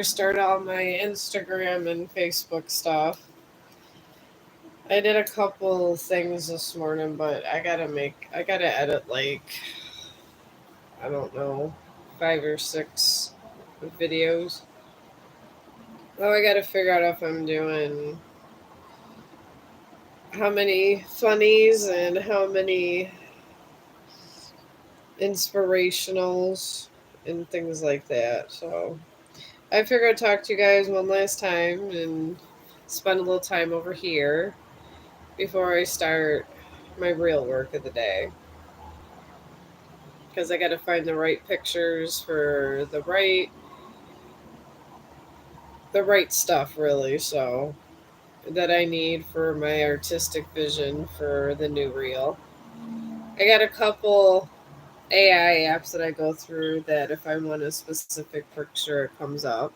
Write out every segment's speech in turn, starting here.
start all my Instagram and Facebook stuff. I did a couple things this morning, but I gotta edit like, I don't know, 5 or 6 videos. Oh, I gotta figure out if I'm doing how many funnies and how many inspirationals and things like that. So I figured I'd talk to you guys one last time and spend a little time over here before I start my real work of the day. Because I got to find the right pictures for the right stuff, really. So that I need for my artistic vision for the new reel. I got a couple AI apps that I go through that if I want a specific picture, it comes up.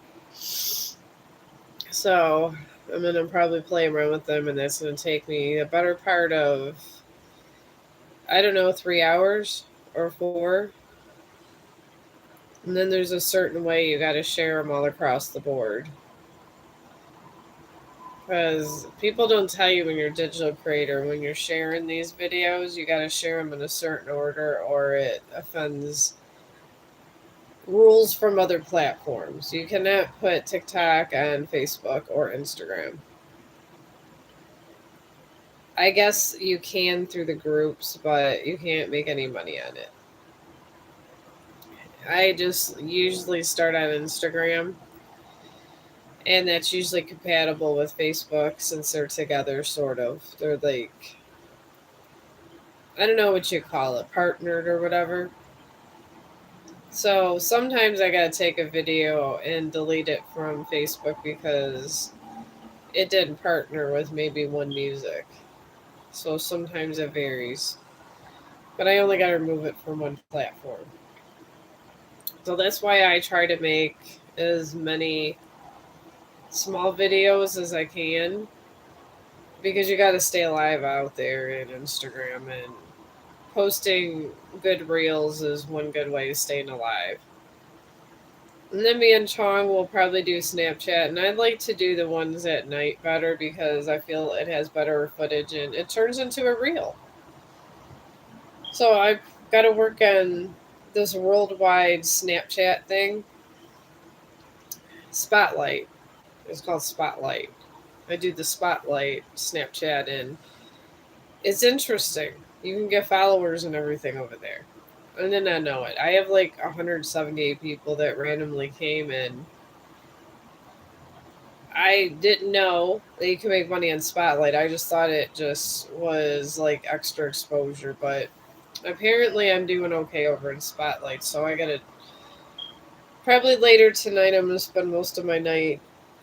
So I'm gonna probably play around with them, and that's gonna take me a better part of, I don't know, 3 hours or 4. And then there's a certain way you got to share them all across the board. Because people don't tell you when you're a digital creator, when you're sharing these videos, you got to share them in a certain order or it offends rules from other platforms. You cannot put TikTok on Facebook or Instagram. I guess you can through the groups, but you can't make any money on it. I just usually start on Instagram, and that's usually compatible with Facebook since they're together, sort of. They're like, I don't know what you call it, partnered or whatever. So sometimes I gotta take a video and delete it from Facebook because it didn't partner with maybe one music. So sometimes it varies. But I only gotta remove it from one platform. So that's why I try to make as many small videos as I can because you gotta stay alive out there in Instagram, and posting good reels is one good way to staying alive. And then me and Chong will probably do Snapchat, and I'd like to do the ones at night better because I feel it has better footage and it turns into a reel. So I've got to work on this worldwide Snapchat thing. Spotlight. It's called Spotlight. I do the Spotlight Snapchat, and it's interesting. You can get followers and everything over there. I did not know it. I have like 178 people that randomly came in. I didn't know that you could make money on Spotlight. I just thought it just was like extra exposure, but apparently I'm doing okay over in Spotlight. So I gotta, probably later tonight, I'm gonna spend most of my night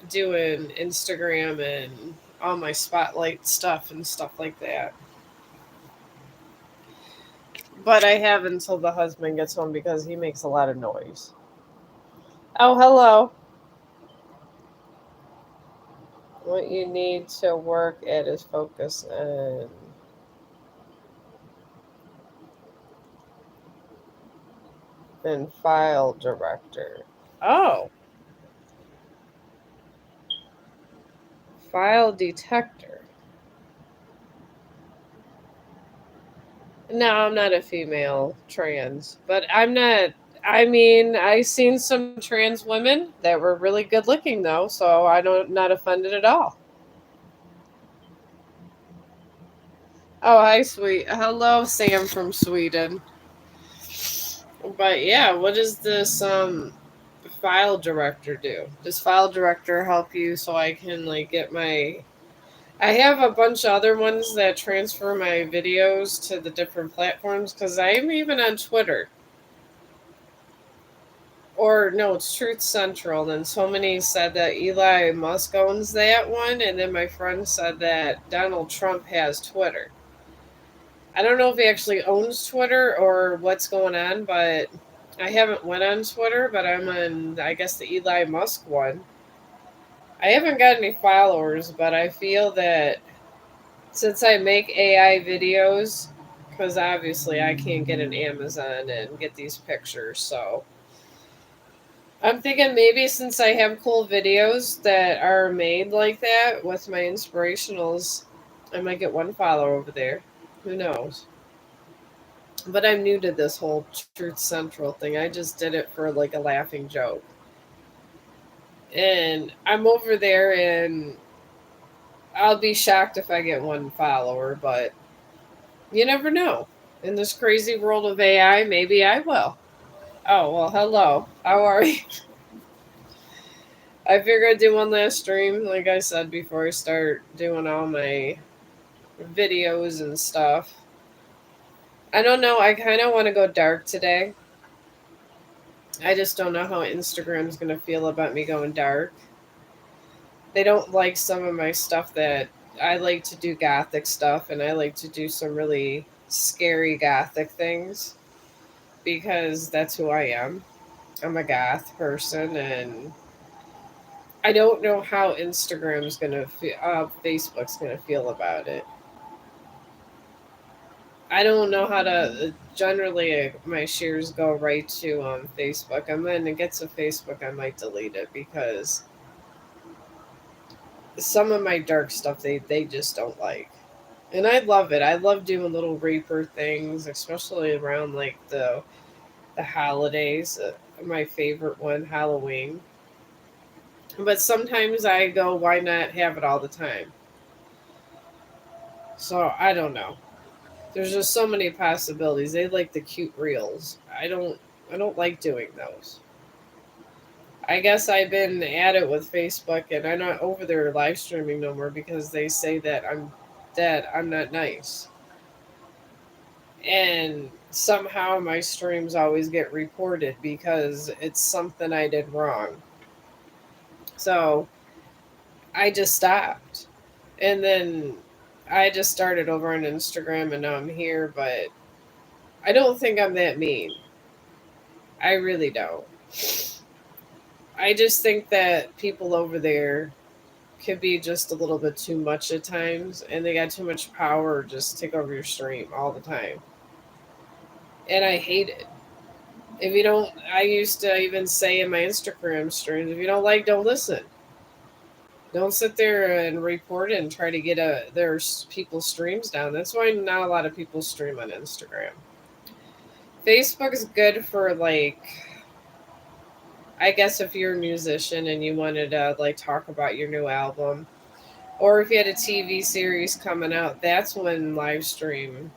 doing Instagram and all my Spotlight stuff and stuff like that. But I have until the husband gets home because he makes a lot of noise. Oh, hello. What you need to work at is focus and file director. Oh, file detector. No, I'm not a female trans, but I'm not. I mean, I seen some trans women that were really good looking though, so I don't not offended at all. Oh, hi, sweet. Hello, Sam from Sweden. But yeah, what does this file director do? Does file director help you so I can like get my, I have a bunch of other ones that transfer my videos to the different platforms because I'm even on Twitter. Or no, it's Truth Central. And so many said that Eli Musk owns that one, and then my friend said that Donald Trump has Twitter. I don't know if he actually owns Twitter or what's going on, but I haven't went on Twitter, but I'm on, I guess, the Eli Musk one. I haven't got any followers, but I feel that since I make AI videos, because obviously I can't get an Amazon and get these pictures, so I'm thinking maybe since I have cool videos that are made like that with my inspirationals, I might get one follower over there. Who knows? But I'm new to this whole Truth Central thing. I just did it for like a laughing joke. And I'm over there and I'll be shocked if I get one follower, but you never know. In this crazy world of AI, maybe I will. Oh, well, hello. How are you? I figured I'd do one last stream, like I said, before I start doing all my videos and stuff. I don't know. I kind of want to go dark today. I just don't know how Instagram's going to feel about me going dark. They don't like some of my stuff that I like to do gothic stuff, and I like to do some really scary gothic things because that's who I am. I'm a goth person, and I don't know how Instagram's gonna feel, Facebook's gonna feel about it. I don't know how to. Generally, my shares go right to Facebook. And when it gets to Facebook, I might delete it because some of my dark stuff they just don't like. And I love it. I love doing little Reaper things, especially around like the holidays. My favorite one, Halloween. But sometimes I go, why not have it all the time? So I don't know. There's just so many possibilities. They like the cute reels. I don't like doing those. I guess I've been at it with Facebook and I'm not over there live streaming no more because they say that I'm not nice. And somehow my streams always get reported because it's something I did wrong. So I just stopped. And then I just started over on Instagram and now I'm here, but I don't think I'm that mean. I really don't. I just think that people over there could be just a little bit too much at times and they got too much power just take over your stream all the time. And I hate it. If you don't, I used to even say in my Instagram streams, if you don't like, don't listen. Don't sit there and report it and try to get their people's streams down. That's why not a lot of people stream on Instagram. Facebook is good for like, I guess if you're a musician and you wanted to like talk about your new album, or if you had a TV series coming out, that's when live stream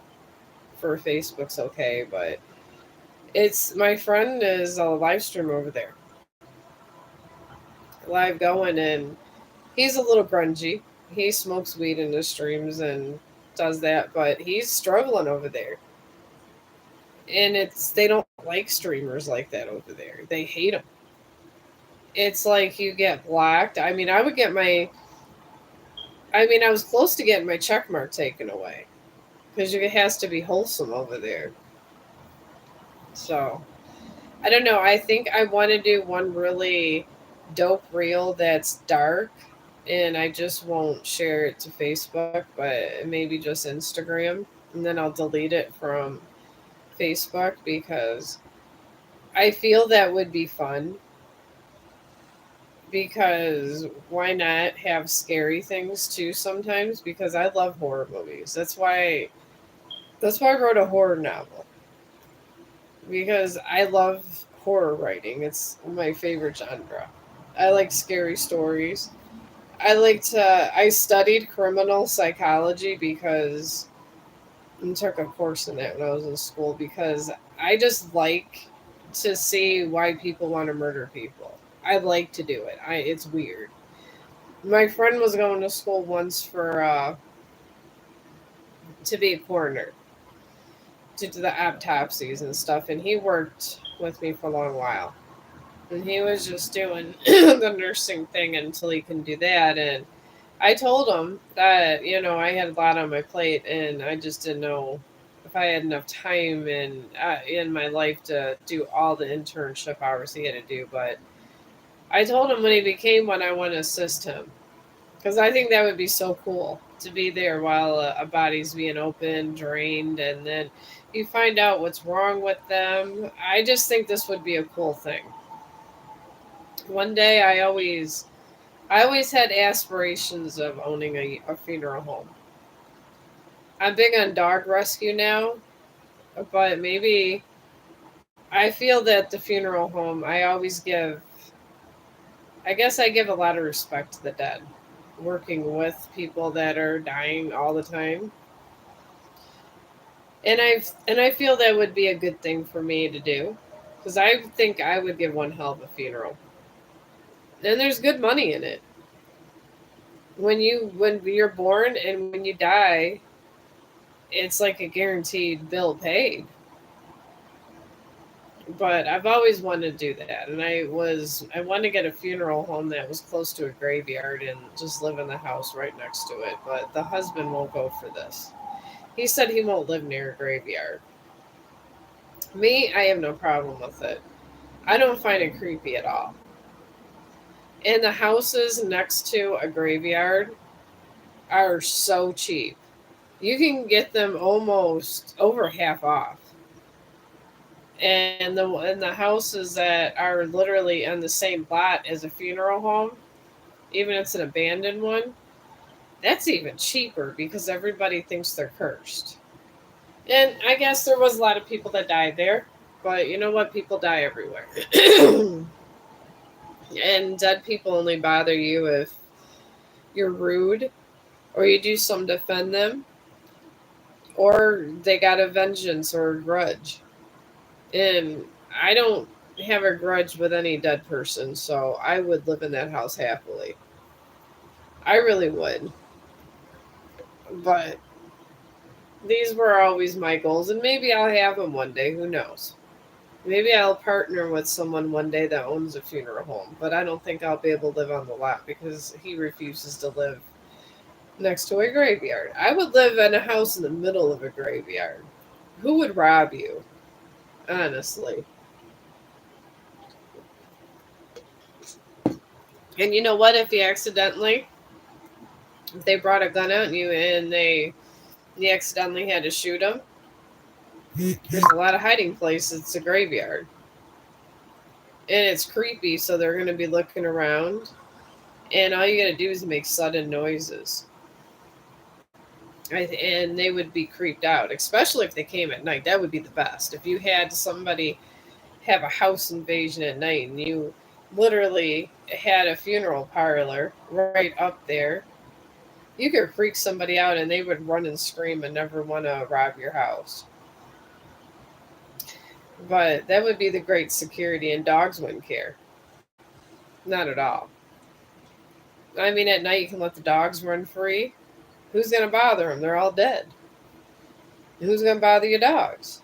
for Facebook's okay. But it's my friend is a live streamer over there, live going, and he's a little grungy. He smokes weed in his streams and does that, but he's struggling over there. And it's they don't like streamers like that over there. They hate them. It's like you get blocked. I was close to getting my check mark taken away because it has to be wholesome over there. So I don't know. I think I want to do one really dope reel that's dark, and I just won't share it to Facebook, but maybe just Instagram, and then I'll delete it from Facebook because I feel that would be fun. Because why not have scary things too sometimes? Because I love horror movies. That's why I wrote a horror novel because I love horror writing. It's my favorite genre. I like scary stories. I studied criminal psychology because and took a course in that when I was in school because I just like to see why people want to murder people. I like to do it. It's weird. My friend was going to school once for to be a coroner to do the autopsies and stuff, and he worked with me for a long while. And he was just doing the nursing thing until he can do that. And I told him that I had a lot on my plate, and I just didn't know if I had enough time in my life to do all the internship hours he had to do. But I told him when he became one, I want to assist him because I think that would be so cool to be there while a body's being opened, drained, and then you find out what's wrong with them. I just think this would be a cool thing. One day I always had aspirations of owning a funeral home. I'm big on dog rescue now, but maybe I feel that the funeral home, I guess I give a lot of respect to the dead. Working with people that are dying all the time. And I feel that would be a good thing for me to do cuz I think I would give one hell of a funeral. And there's good money in it. When you're born and when you die, it's like a guaranteed bill paid. But I've always wanted to do that, and I wanted to get a funeral home that was close to a graveyard and just live in the house right next to it. But the husband won't go for this. He said he won't live near a graveyard. Me, I have no problem with it. I don't find it creepy at all. And the houses next to a graveyard are so cheap. You can get them almost over half off. And the houses that are literally on the same lot as a funeral home, even if it's an abandoned one, that's even cheaper because everybody thinks they're cursed. And I guess there was a lot of people that died there, but you know what? People die everywhere. And dead people only bother you if you're rude or you do something to offend them or they got a vengeance or a grudge. And I don't have a grudge with any dead person, so I would live in that house happily. I really would. But these were always my goals, and maybe I'll have them one day. Who knows? Maybe I'll partner with someone one day that owns a funeral home, but I don't think I'll be able to live on the lot because he refuses to live next to a graveyard. I would live in a house in the middle of a graveyard. Who would rob you? Honestly. And you know what? If they brought a gun out and you accidentally had to shoot them, there's a lot of hiding places. It's a graveyard. And it's creepy, so they're going to be looking around. And all you got to do is make sudden noises. And they would be creeped out, especially if they came at night. That would be the best. If you had somebody have a house invasion at night and you literally had a funeral parlor right up there, you could freak somebody out and they would run and scream and never want to rob your house. But that would be the great security, and dogs wouldn't care. Not at all. I mean, at night you can let the dogs run free. Who's going to bother them? They're all dead. Who's going to bother your dogs?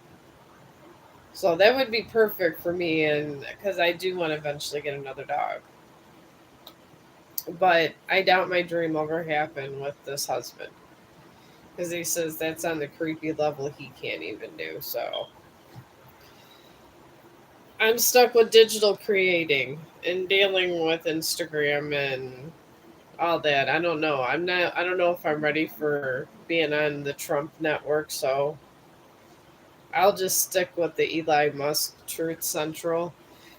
So that would be perfect for me, and because I do want to eventually get another dog. But I doubt my dream will ever happen with this husband because he says that's on the creepy level he can't even do. So I'm stuck with digital creating and dealing with Instagram and all that. I don't know. I don't know if I'm ready for being on the Trump network, so I'll just stick with the Eli Musk Truth Central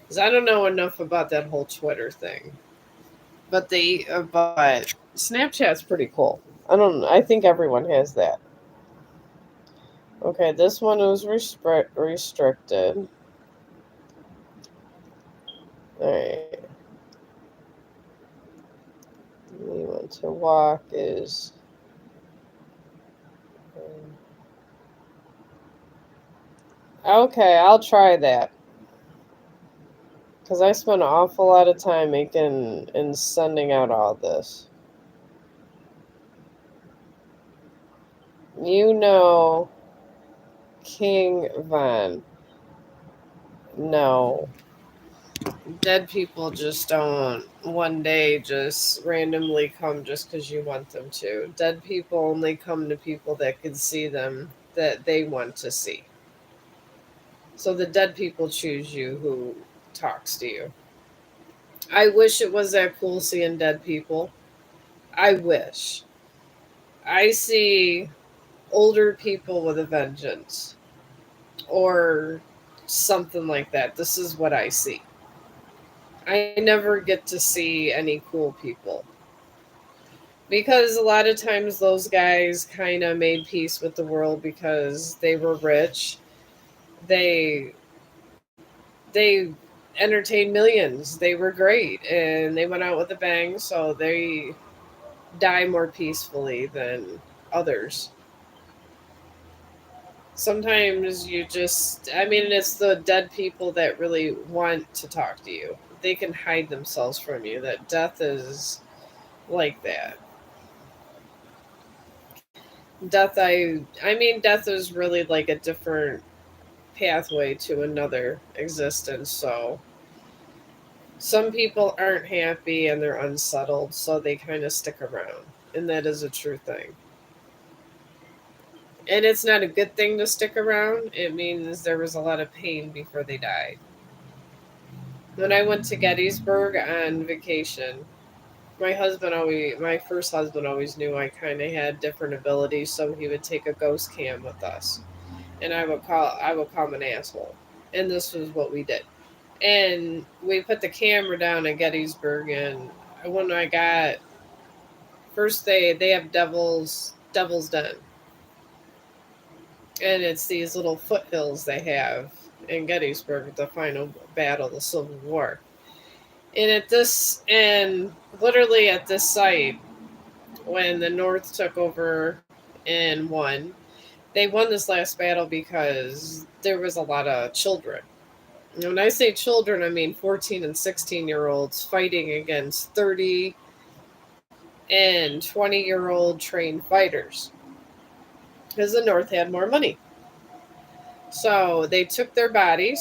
cuz I don't know enough about that whole Twitter thing. But Snapchat's pretty cool. I think everyone has that. Okay, this one was restricted. All right. We want to walk is. Okay, I'll try that. Because I spent an awful lot of time making and sending out all this. You know, King Von. No. Dead people just don't one day just randomly come just because you want them to. Dead people only come to people that can see them that they want to see. So the dead people choose you who talks to you. I wish it was that cool seeing dead people. I wish. I see older people with a vengeance or something like that. This is what I see. I never get to see any cool people because a lot of times those guys kind of made peace with the world because they were rich. They they entertained millions. They were great and they went out with a bang, so they die more peacefully than others. Sometimes you just, I mean, it's the dead people that really want to talk to you. They can hide themselves from you. That death is like that. Death is really like a different pathway to another existence. So some people aren't happy and they're unsettled, so they kind of stick around. And that is a true thing. And it's not a good thing to stick around. It means there was a lot of pain before they died. When I went to Gettysburg on vacation, my first husband always knew I kind of had different abilities, so he would take a ghost cam with us, and I would call him an asshole, and this was what we did. And we put the camera down at Gettysburg, and when I got first, they have Devil's Den, and it's these little foothills they have in Gettysburg, the final battle, the Civil War. And literally at this site, when the North took over and won, they won this last battle because there was a lot of children. And when I say children, I mean 14 and 16-year-olds fighting against 30 and 20-year-old trained fighters because the North had more money. So they took their bodies,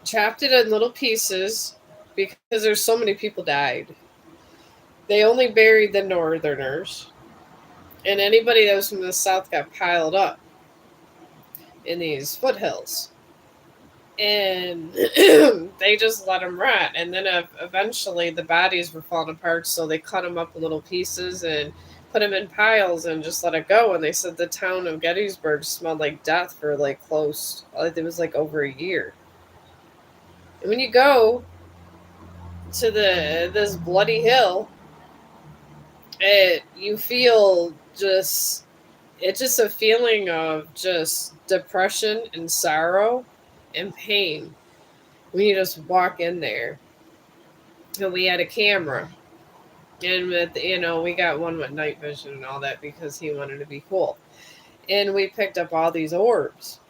chopped it in little pieces because there's so many people died. They only buried the Northerners, and anybody that was from the South got piled up in these foothills. And they just let them rot. And then eventually the bodies were falling apart, so they cut them up in little pieces and put them in piles and just let it go. And they said the town of Gettysburg smelled like death for like close, it was like over a year. And when you go to this bloody hill, you feel just it's just a feeling of just depression and sorrow and pain when you just walk in there. And we had a camera, and we got one with night vision and all that because he wanted to be cool. And we picked up all these orbs,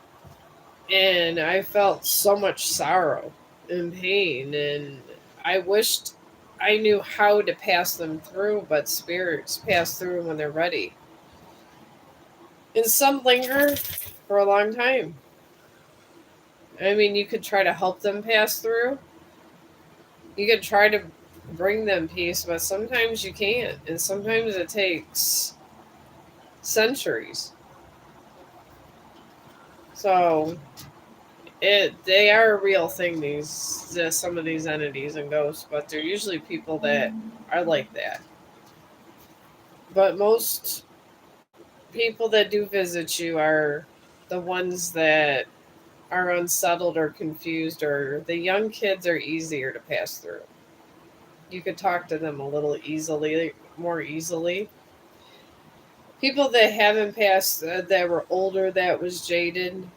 and I felt so much sorrow and pain, and I wished I knew how to pass them through, but spirits pass through when they're ready. And some linger for a long time. I mean, you could try to help them pass through. You could try to bring them peace, but sometimes you can't. And sometimes it takes centuries. So they are a real thing, some of these entities and ghosts, but they're usually people that are like that. But most people that do visit you are the ones that are unsettled or confused, or the young kids are easier to pass through. You could talk to them a little more easily. People that haven't passed, that were older, that was jaded,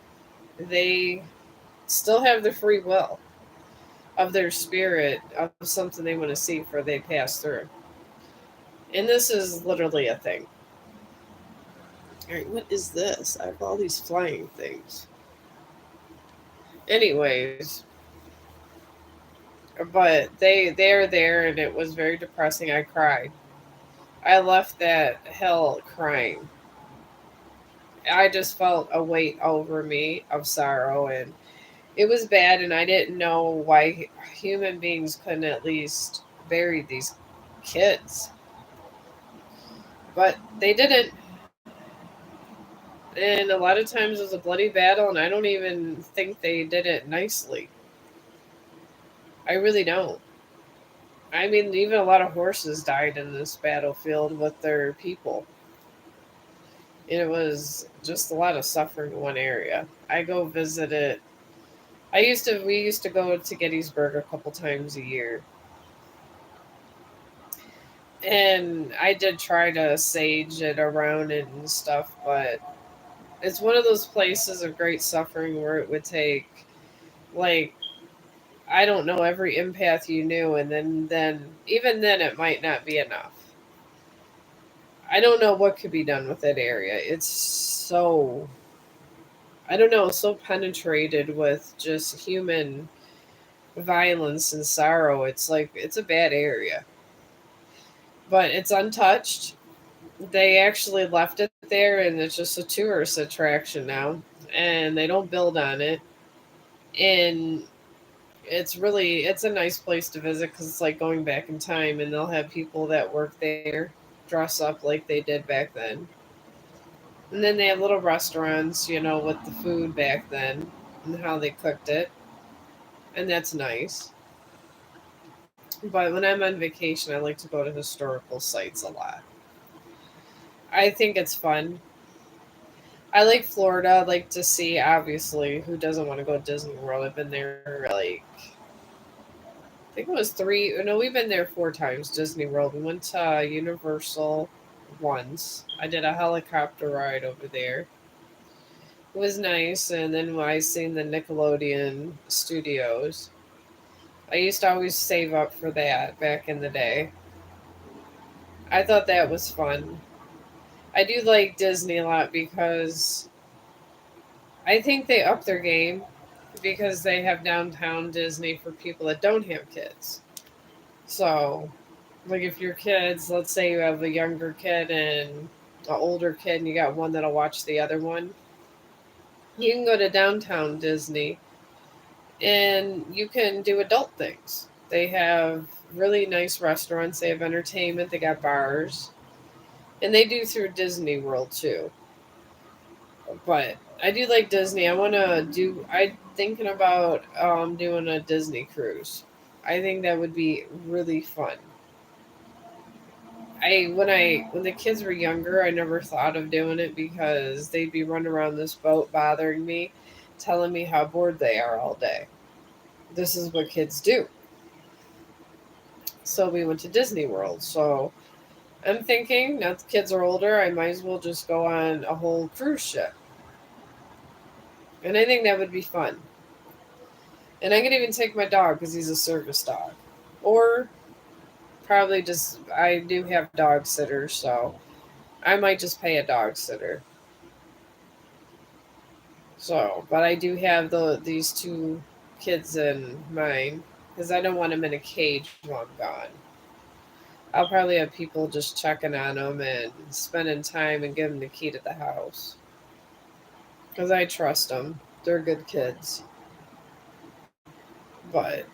they still have the free will of their spirit of something they want to see before they pass through. And this is literally a thing. All right, what is this? I have all these flying things. Anyways, but they're there, and it was very depressing. I cried. I left that hell crying. I just felt a weight over me of sorrow, and it was bad. And I didn't know why human beings couldn't at least bury these kids, but they didn't. And a lot of times it was a bloody battle, and I don't even think they did it nicely. I really don't. I mean, even a lot of horses died in this battlefield with their people. And it was just a lot of suffering in one area. I go visit it We used to go to Gettysburg a couple times a year. And I did try to sage it around it and stuff, but it's one of those places of great suffering where it would take, like, I don't know, every empath you knew, and then even then it might not be enough. I don't know what could be done with that area. It's so, I don't know, so penetrated with just human violence and sorrow. It's like it's a bad area, but it's untouched. They actually left it there, and it's just a tourist attraction now, and they don't build on it. And it's a nice place to visit because it's like going back in time, and they'll have people that work there dress up like they did back then. And then they have little restaurants, with the food back then and how they cooked it, and that's nice. But when I'm on vacation, I like to go to historical sites a lot. I think it's fun. I like Florida. I like to see, obviously, who doesn't want to go to Disney World? I've been there like, I think it was three. No, we've been there four times. Disney World. We went to Universal once. I did a helicopter ride over there. It was nice. And then when I seen the Nickelodeon studios, I used to always save up for that back in the day. I thought that was fun. I do like Disney a lot because I think they up their game because they have downtown Disney for people that don't have kids. So, like if your kids, let's say you have a younger kid and an older kid, and you got one that'll watch the other one, you can go to downtown Disney and you can do adult things. They have really nice restaurants, they have entertainment, they got bars, and they do through Disney World too. But I do like Disney. I'm thinking about doing a Disney cruise. I think that would be really fun. When the kids were younger, I never thought of doing it because they'd be running around this boat bothering me, telling me how bored they are all day. This is what kids do. So we went to Disney World. So I'm thinking now the kids are older, I might as well just go on a whole cruise ship. And I think that would be fun. And I could even take my dog because he's a service dog. Or probably just, I do have dog sitters, so I might just pay a dog sitter. So, but I do have these two kids in mind because I don't want them in a cage while I'm gone. I'll probably have people just checking on them and spending time and give them the key to the house because I trust them. They're good kids. But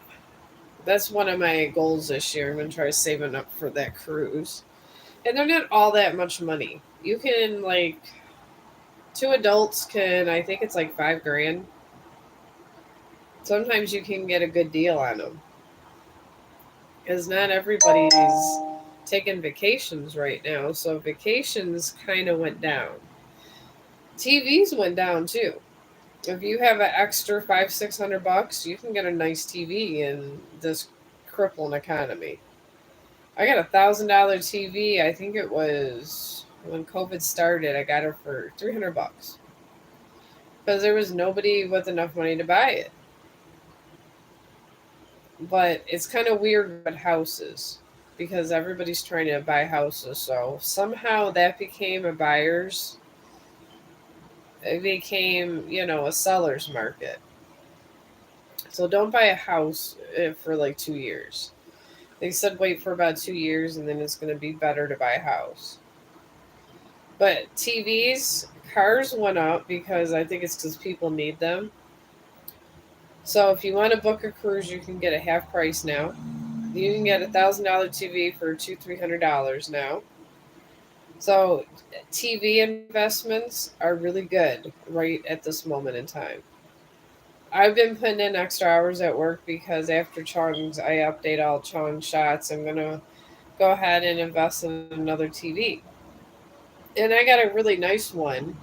that's one of my goals this year. I'm going to try saving up for that cruise. And they're not all that much money. You can, like, two adults can, I think it's like 5 grand. Sometimes you can get a good deal on them because not everybody's taking vacations right now. So vacations kind of went down. TVs went down too. If you have an extra 500-600 bucks, you can get a nice TV in this crippling economy. I got $1,000 TV. I think it was when COVID started. I got it for 300 bucks because there was nobody with enough money to buy it. But it's kind of weird with houses because everybody's trying to buy houses. So somehow that became a buyer's. It became, a seller's market. So don't buy a house for like 2 years. They said wait for about 2 years and then it's going to be better to buy a house. But TVs, cars went up because I think it's because people need them. So if you want to book a cruise, you can get a half price now. You can get $1,000 TV for $200-300 now. So TV investments are really good right at this moment in time. I've been putting in extra hours at work because after Chong's, I update all Chong shots. I'm gonna go ahead and invest in another TV, and I got a really nice one.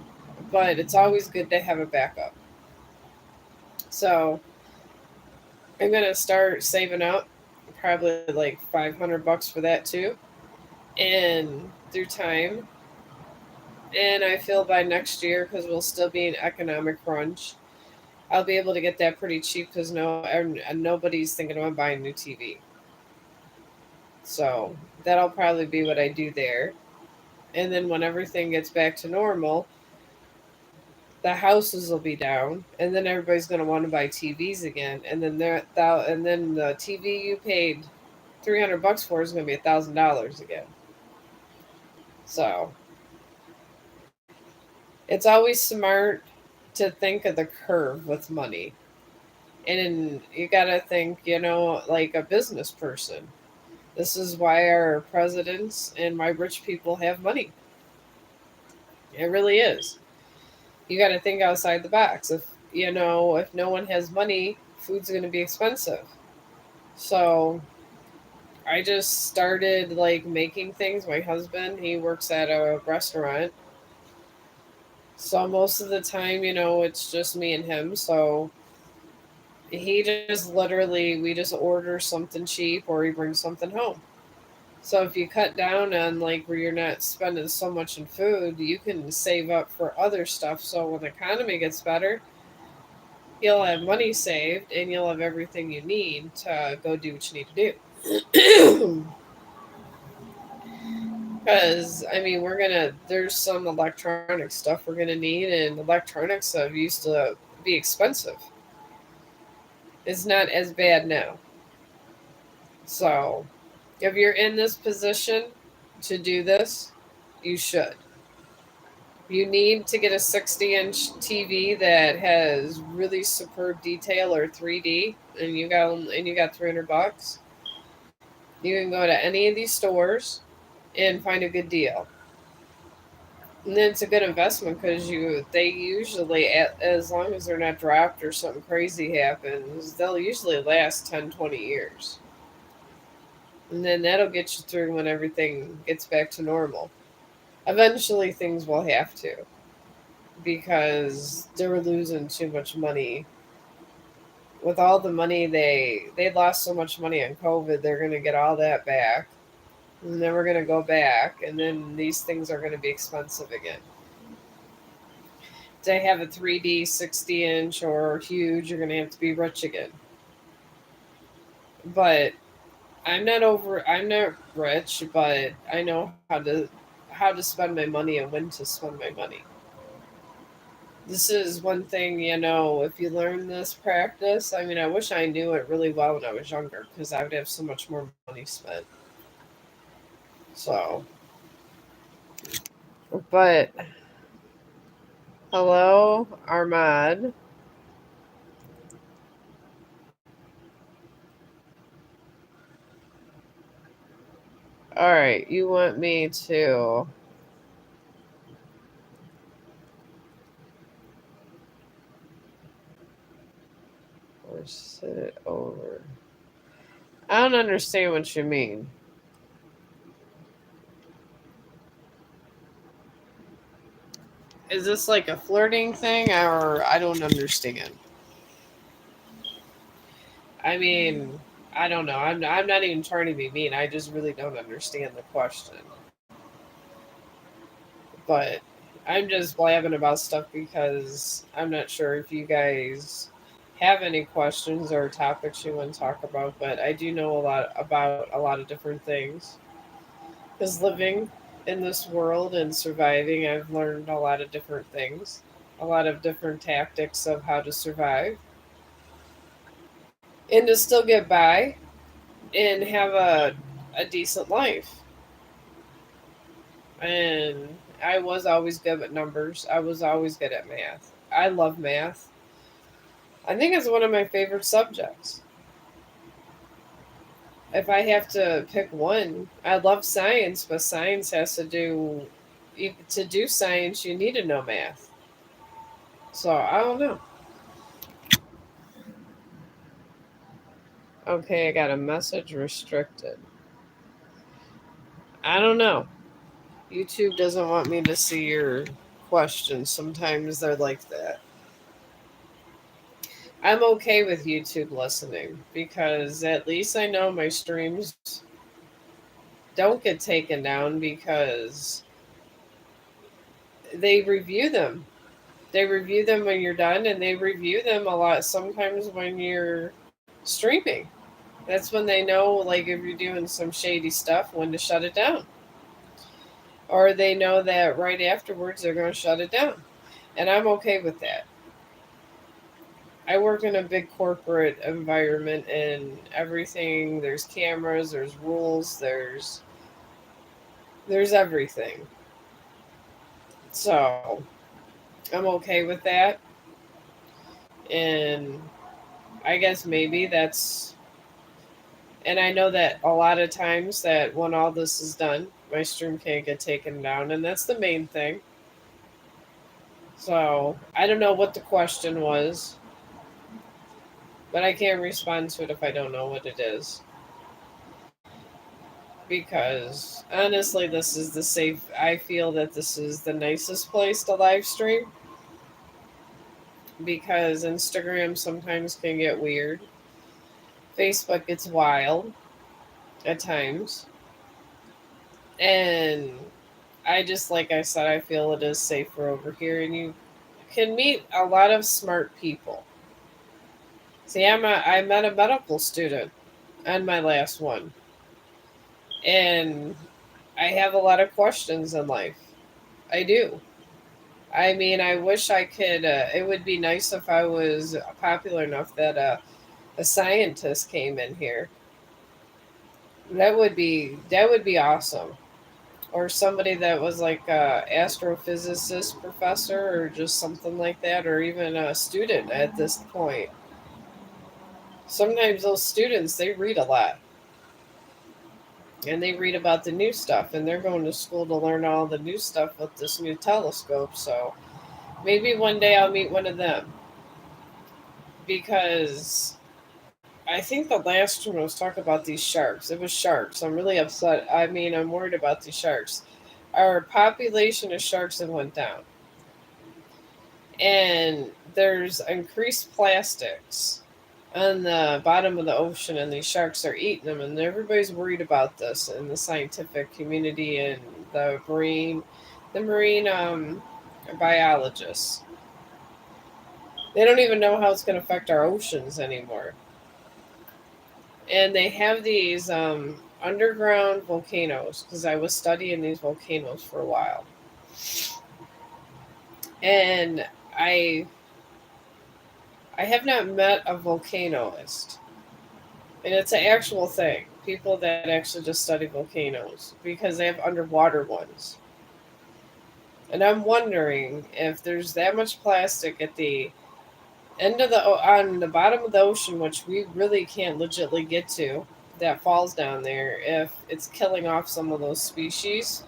But it's always good to have a backup. So I'm gonna start saving up, probably like $500 for that too, and through time. And I feel by next year, because we'll still be in economic crunch, I'll be able to get that pretty cheap because and nobody's thinking about buying a new TV. So that'll probably be what I do there. And then when everything gets back to normal, the houses will be down, and then everybody's going to want to buy TVs again, and then the TV you paid $300 for is going to be $1,000 again. So it's always smart to think of the curve with money, and you got to think, like a business person. This is why our presidents and why rich people have money. It really is. You got to think outside the box. If no one has money, food's going to be expensive. So I just started like making things. My husband, he works at a restaurant. So most of the time, it's just me and him. So he just literally, we just order something cheap or he brings something home. So if you cut down on like where you're not spending so much in food, you can save up for other stuff. So when the economy gets better, you'll have money saved and you'll have everything you need to go do what you need to do. Because there's some electronic stuff we're gonna need, and electronics have used to be expensive. It's not as bad now. So if you're in this position to do this, you should. You need to get a 60-inch TV that has really superb detail or 3D, and you got $300. You can go to any of these stores and find a good deal. And then it's a good investment because they usually, as long as they're not dropped or something crazy happens, they'll usually last 10, 20 years. And then that'll get you through when everything gets back to normal. Eventually, things will have to because they're losing too much money. With all the money they lost so much money on COVID, they're gonna get all that back, and then we're gonna go back, and then these things are gonna be expensive again. To have a 3D 60-inch or huge, you're gonna have to be rich again. But I'm not rich, but I know how to spend my money and when to spend my money. This is one thing, if you learn this practice, I wish I knew it really well when I was younger because I would have so much more money spent. So, but hello, Armad. All right, you want me to or sit it over? I don't understand what you mean. Is this like a flirting thing, or I don't understand? I mean, I don't know. I'm not even trying to be mean. I just really don't understand the question. But I'm just blabbing about stuff because I'm not sure if you guys have any questions or topics you want to talk about. But I do know a lot about a lot of different things. Because living in this world and surviving, I've learned a lot of different things, a lot of different tactics of how to survive and to still get by and have a decent life. And I was always good at numbers. I was always good at math. I love math. I think it's one of my favorite subjects. If I have to pick one, I love science, but science has to do to do science you need to know math. So I don't know. Okay, I got a message restricted. I don't know. YouTube doesn't want me to see your questions. Sometimes they're like that. I'm okay with YouTube listening because at least I know my streams don't get taken down because they review them. They review them when you're done, and they review them a lot sometimes when you're streaming. That's when they know, like, if you're doing some shady stuff, when to shut it down. Or they know that right afterwards they're going to shut it down. And I'm okay with that. I work in a big corporate environment and everything. There's cameras, there's rules, there's everything. So I'm okay with that. And I guess maybe that's, and I know that a lot of times that when all this is done, my stream can't get taken down, and that's the main thing. So I don't know what the question was, but I can't respond to it if I don't know what it is. Because honestly, this is the safe. I feel that this is the nicest place to live stream because Instagram sometimes can get weird. Facebook gets wild at times. And I just, like I said, I feel it is safer over here, and you can meet a lot of smart people. See, I met a medical student on my last one, and I have a lot of questions in life. I do. I mean, I wish I could. It would be nice if I was popular enough that a scientist came in here. That would be awesome. Or somebody that was like a astrophysicist professor, or just something like that, or even a student at this point. Sometimes those students, they read a lot, and they read about the new stuff, and they're going to school to learn all the new stuff with this new telescope. So maybe one day I'll meet one of them, because I think the last one was talking about these sharks. It was sharks. I'm really upset. I mean, I'm worried about these sharks. Our population of sharks have went down, and there's increased plastics on the bottom of the ocean, and these sharks are eating them, and everybody's worried about this in the scientific community and the marine biologists. They don't even know how it's going to affect our oceans anymore. And they have these underground volcanoes, because I was studying these volcanoes for a while, and I I have not met a volcanoist, and it's an actual thing. People that actually just study volcanoes because they have underwater ones, and I'm wondering if there's that much plastic at the end of on the bottom of the ocean, which we really can't legitly get to, that falls down there, if it's killing off some of those species.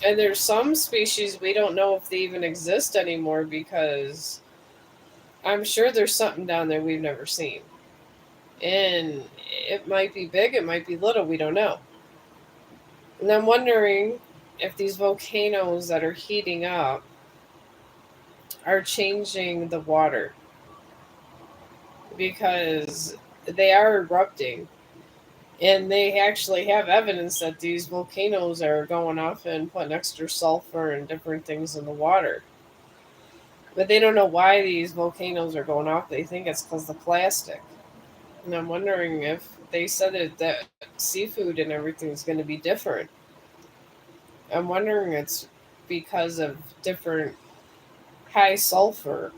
And there's some species we don't know if they even exist anymore, because I'm sure there's something down there we've never seen. And it might be big, it might be little, we don't know. And I'm wondering if these volcanoes that are heating up are changing the water, because they are erupting. And they actually have evidence that these volcanoes are going off and putting extra sulfur and different things in the water. But they don't know why these volcanoes are going off. They think it's because of the plastic. And I'm wondering if they said that seafood and everything is going to be different. I'm wondering it's because of different high sulfur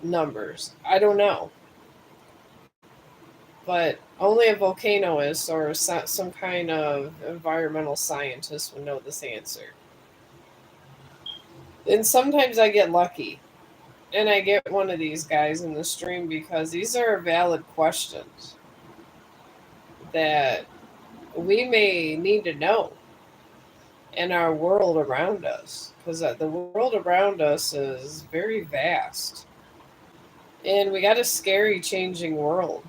numbers. I don't know. But only a volcanoist or some kind of environmental scientist would know this answer. And sometimes I get lucky, and I get one of these guys in the stream, because these are valid questions that we may need to know in our world around us, because the world around us is very vast, and we got a scary changing world.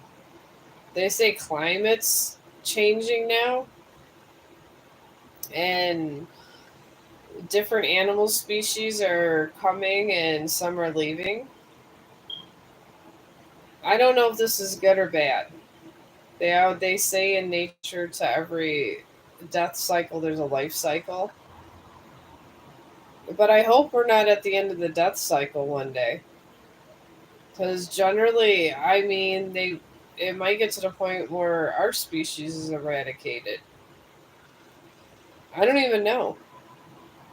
They say climate's changing now, and different animal species are coming and some are leaving. I don't know if this is good or bad. They say in nature to every death cycle there's a life cycle. But I hope we're not at the end of the death cycle one day. Because generally, I mean, it might get to the point where our species is eradicated. I don't even know.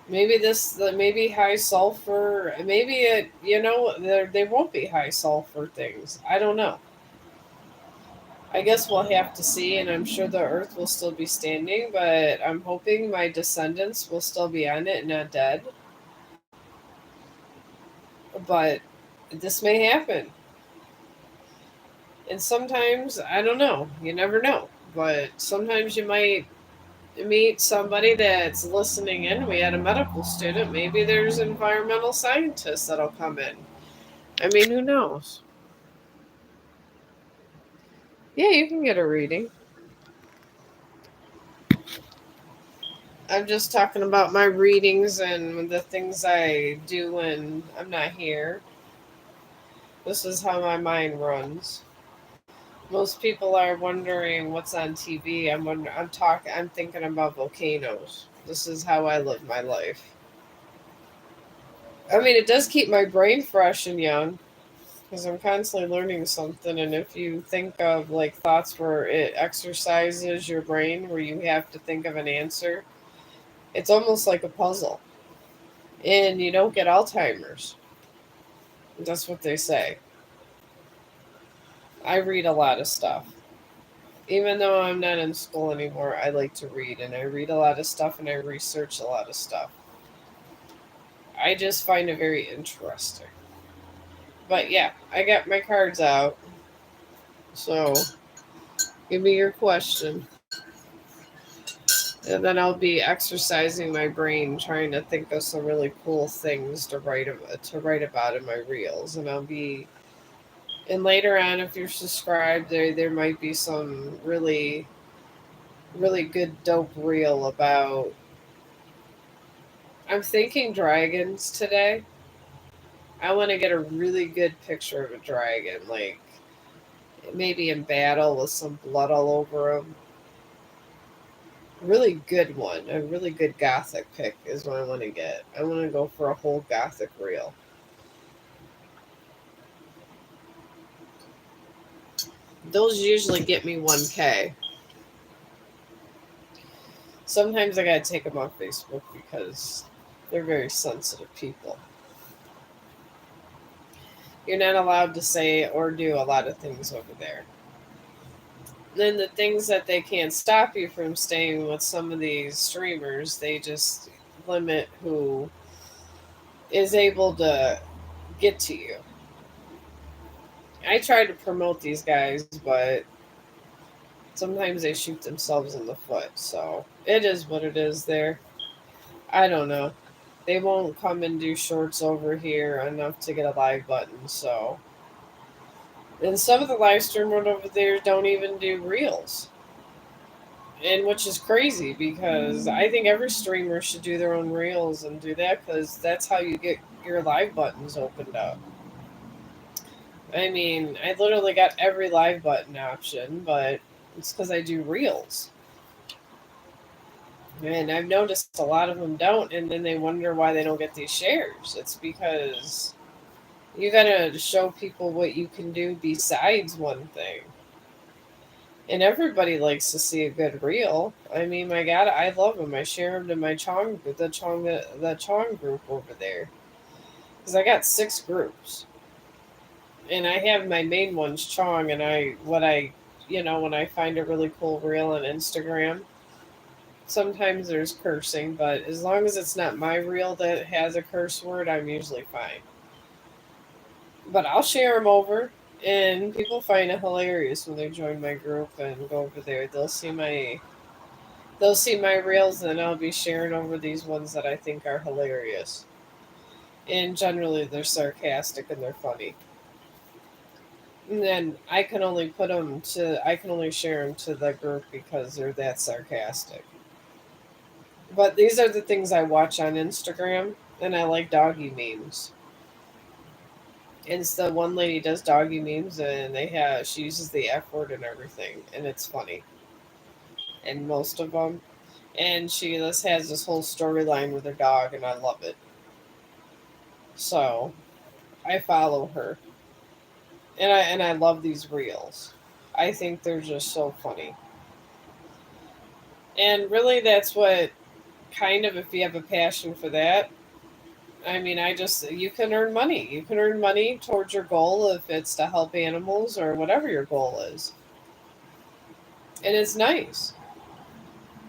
Maybe high sulfur. Maybe they won't be high sulfur things. I don't know. I guess we'll have to see, and I'm sure the Earth will still be standing. But I'm hoping my descendants will still be on it and not dead. But this may happen. And sometimes, I don't know, you never know. But sometimes you might meet somebody that's listening in. We had a medical student. Maybe there's environmental scientists that'll come in. I mean, who knows? Yeah, you can get a reading. I'm just talking about my readings and the things I do when I'm not here. This is how my mind runs. Most people are wondering what's on TV. I'm thinking about volcanoes. This is how I live my life. I mean, it does keep my brain fresh and young because I'm constantly learning something. And if you think of like thoughts where it exercises your brain, where you have to think of an answer, it's almost like a puzzle. And you don't get Alzheimer's. That's what they say. I read a lot of stuff. Even though I'm not in school anymore, I like to read, and I read a lot of stuff and I research a lot of stuff. I just find it very interesting. But yeah, I got my cards out. So give me your question. And then I'll be exercising my brain, trying to think of some really cool things to write about in my reels. And later on, if you're subscribed, there might be some really good dope reel about. I'm thinking dragons today. I want to get a really good picture of a dragon, like maybe in battle with some blood all over him. Really good one. A really good gothic pick is what I want to get. I want to go for a whole gothic reel. Those usually get me 1K. Sometimes I gotta take them off Facebook because they're very sensitive people. You're not allowed to say or do a lot of things over there. Then the things that they can't stop you from staying with some of these streamers, they just limit who is able to get to you. I try to promote these guys, but sometimes they shoot themselves in the foot. So it is what it is there. I don't know. They won't come and do shorts over here enough to get a live button. So, and some of the live streamers over there don't even do reels, and which is crazy because I think every streamer should do their own reels and do that because that's how you get your live buttons opened up. I mean, I literally got every live button option, but it's because I do reels. And I've noticed a lot of them don't, and then they wonder why they don't get these shares. It's because you gotta show people what you can do besides one thing. And everybody likes to see a good reel. I mean, my God, I love them. I share them to my the Chong group over there, because I got 6 groups, and I have my main ones Chong, and when I find a really cool reel on Instagram. Sometimes there's cursing, but as long as it's not my reel that has a curse word, I'm usually fine. But I'll share them over, and people find it hilarious when they join my group and go over there. They'll see my reels, and I'll be sharing over these ones that I think are hilarious. And generally, they're sarcastic and they're funny. And then I can only share them to the group because they're that sarcastic. But these are the things I watch on Instagram, and I like doggy memes. And it's the one lady does doggy memes, and she uses the F word and everything, and it's funny. And most of them, and she just has this whole storyline with her dog, and I love it. So I follow her, and I love these reels. I think they're just so funny, and really, that's what kind of, if you have a passion for that. I mean, you can earn money. You can earn money towards your goal if it's to help animals or whatever your goal is. And it's nice.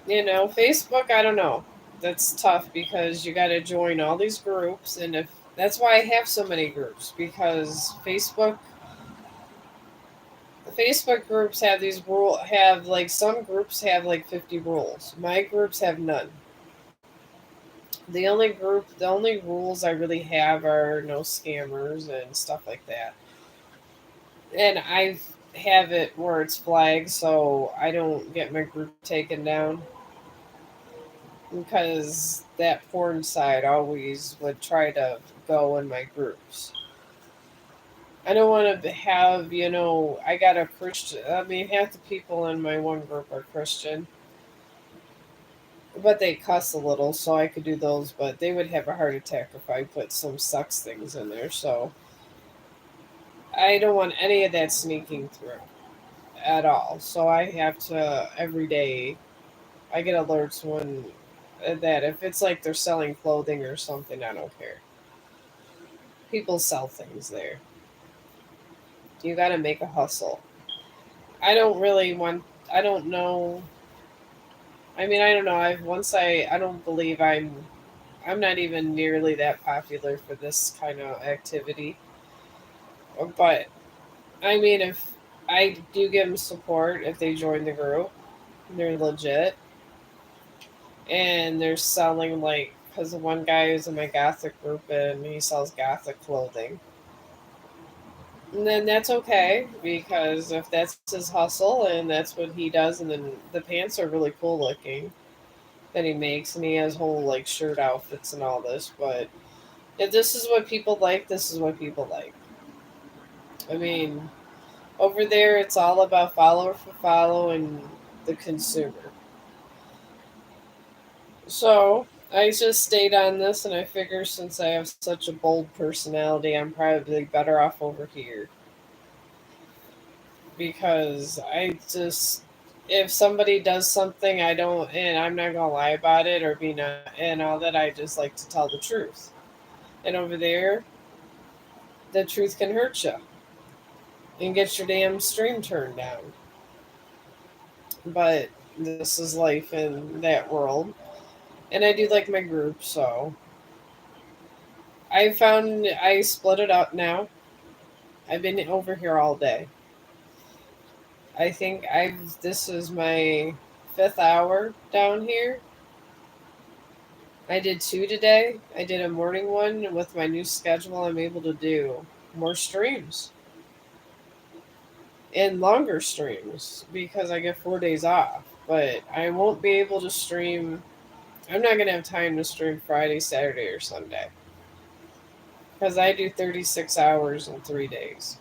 Facebook, I don't know. That's tough because you got to join all these groups. And if that's why I have so many groups, because the Facebook groups have like, some groups have like 50 rules. My groups have none. The only rules I really have are no scammers and stuff like that. And I have it where it's flagged so I don't get my group taken down, because that porn site always would try to go in my groups. I don't want to have, I got a Christian. I mean, half the people in my one group are Christian, but they cuss a little, so I could do those, but they would have a heart attack if I put some sex things in there, so I don't want any of that sneaking through at all. So I have to, every day, I get alerts when that if it's like they're selling clothing or something, I don't care. People sell things there. You got to make a hustle. I don't really want. I don't know. I mean, I don't know. I've once I don't believe I'm not even nearly that popular for this kind of activity. But I mean, if I do give them support if they join the group, they're legit, and they're selling, like, because the one guy is in my gothic group and he sells gothic clothing. And then that's okay, because if that's his hustle and that's what he does, and then the pants are really cool looking that he makes, and he has whole like shirt outfits and all this. But if this is what people like, this is what people like. I mean, over there, it's all about follower for follow and the consumer. So I just stayed on this, and I figure since I have such a bold personality, I'm probably better off over here, because I just, if somebody does something I don't, and I'm not gonna lie about it or be not and all that, I just like to tell the truth. And over there, the truth can hurt you and get your damn stream turned down. But this is life in that world, and I do like my group, so I split it up now. I've been over here all day. I think I've this is my fifth hour down here. I did two today. I did a morning one, and with my new schedule, I'm able to do more streams and longer streams because I get 4 days off. But I won't be able to stream. I'm not going to have time to stream Friday, Saturday, or Sunday because I do 36 hours in 3 days.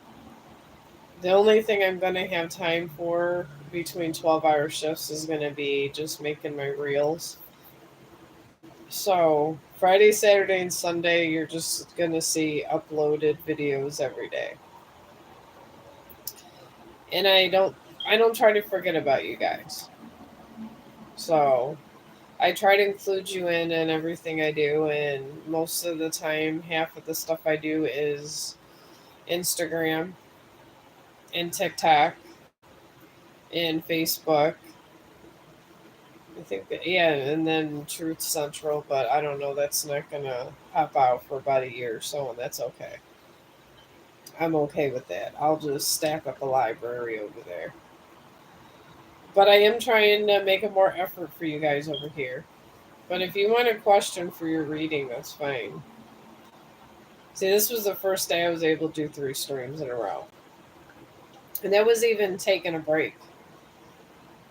The only thing I'm going to have time for between 12-hour shifts is going to be just making my reels. So Friday, Saturday, and Sunday, you're just gonna see uploaded videos every day. And I don't try to forget about you guys. So I try to include you in everything I do, and most of the time, half of the stuff I do is Instagram and TikTok and Facebook. I think that, yeah, and then Truth Central, but I don't know. That's not gonna pop out for about a year or so, and that's okay. I'm okay with that. I'll just stack up a library over there. But I am trying to make a more effort for you guys over here. But if you want a question for your reading, that's fine. See, this was the first day I was able to do 3 streams in a row. And that was even taking a break.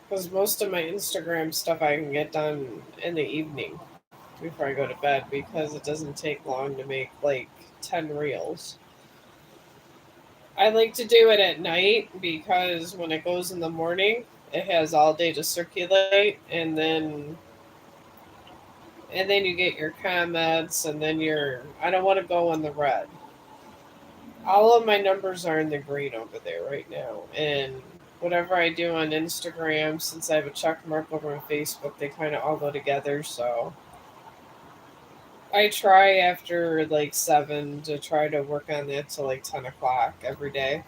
Because most of my Instagram stuff I can get done in the evening before I go to bed, because it doesn't take long to make like 10 reels. I like to do it at night because when it goes in the morning, it has all day to circulate, and then you get your comments, and then I don't want to go in the red. All of my numbers are in the green over there right now, and whatever I do on Instagram, since I have a check mark over on Facebook, they kind of all go together. So I try after like 7 to try to work on that till like 10 o'clock every day,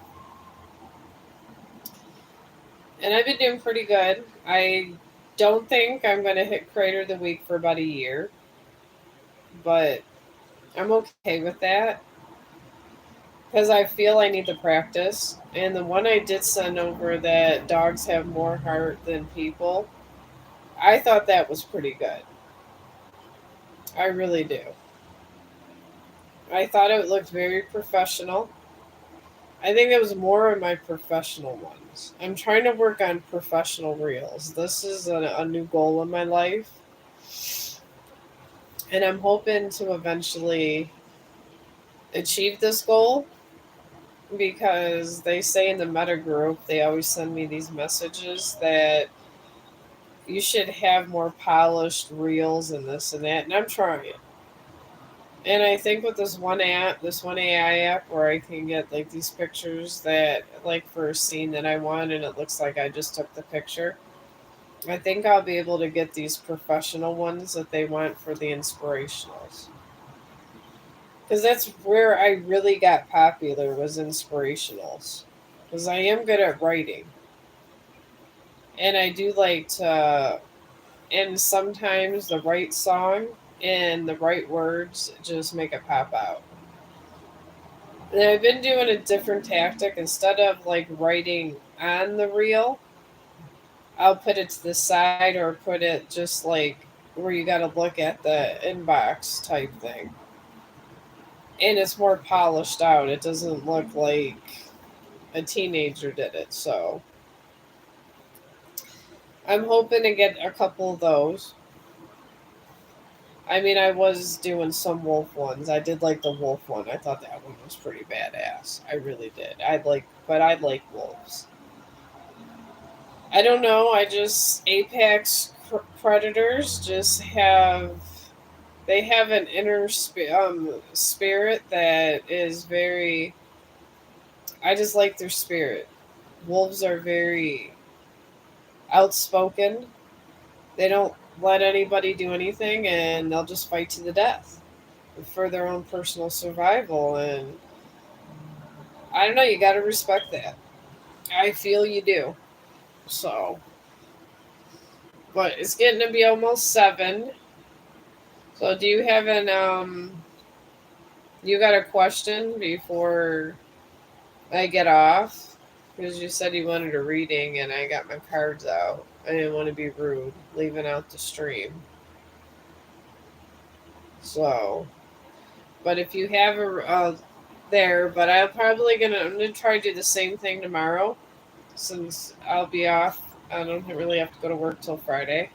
and I've been doing pretty good. I don't think I'm going to hit Creator of the Week for about a year, but I'm okay with that because I feel I need the practice. And the one I did send over, that dogs have more heart than people, I thought that was pretty good. I really do. I thought it looked very professional. I think it was more of my professional ones. I'm trying to work on professional reels. This is a new goal in my life. And I'm hoping to eventually achieve this goal because they say in the meta group, they always send me these messages that you should have more polished reels and this and that. And I'm trying it. And I think with this one AI app where I can get like these pictures that, like for a scene that I want, and it looks like I just took the picture, I think I'll be able to get these professional ones that they want for the inspirationals. Because that's where I really got popular, was inspirationals. Because I am good at writing. And I do like to, and sometimes the right song and the right words just make it pop out. And I've been doing a different tactic. Instead of like writing on the reel, I'll put it to the side or put it just like where you got to look at the inbox type thing. And it's more polished out. It doesn't look like a teenager did it. So I'm hoping to get a couple of those. I mean, I was doing some wolf ones. I did like the wolf one. I thought that one was pretty badass. I really did. But I like wolves. I don't know. I just predators just have, they have an inner spirit that is very. I just like their spirit. Wolves are very outspoken. They don't let anybody do anything, and they'll just fight to the death for their own personal survival. And I don't know. You got to respect that. I feel you do. So, but it's getting to be almost 7. So, do you have you got a question before I get off? Because you said you wanted a reading, and I got my cards out. I didn't want to be rude, leaving out the stream. So, but if you have there, but I'm gonna try to do the same thing tomorrow, since I'll be off. I don't really have to go to work till Friday.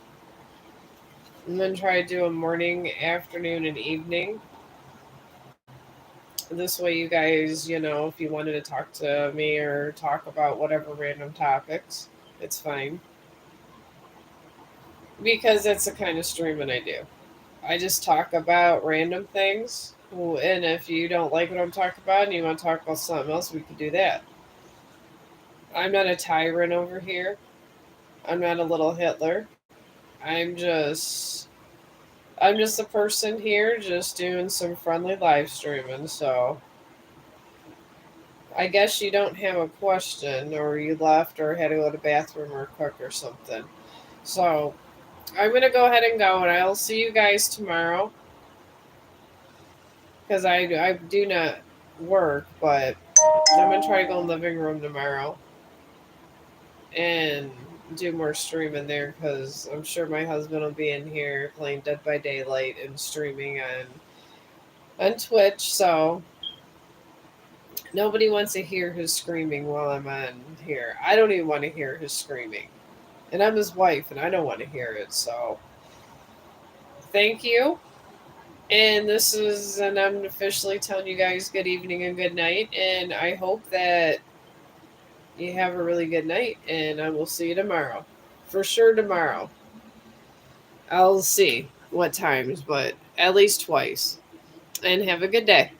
And then try to do a morning, afternoon, and evening. This way, you guys, if you wanted to talk to me or talk about whatever random topics, it's fine. Because that's the kind of streaming I do. I just talk about random things. And if you don't like what I'm talking about and you want to talk about something else, we could do that. I'm not a tyrant over here. I'm not a little Hitler. I'm just I'm just a person here just doing some friendly live streaming. So I guess you don't have a question, or you left or had to go to the bathroom or cook or something. So I'm going to go ahead and go, and I'll see you guys tomorrow. Because I do not work, but I'm going to try to go in the living room tomorrow and do more streaming there, because I'm sure my husband will be in here playing Dead by Daylight and streaming on Twitch. So nobody wants to hear his screaming while I'm on here. I don't even want to hear his screaming. And I'm his wife, and I don't want to hear it. So thank you. And this is, and I'm officially telling you guys good evening and good night. And I hope that you have a really good night. And I will see you tomorrow. For sure, tomorrow. I'll see what times, but at least twice. And have a good day.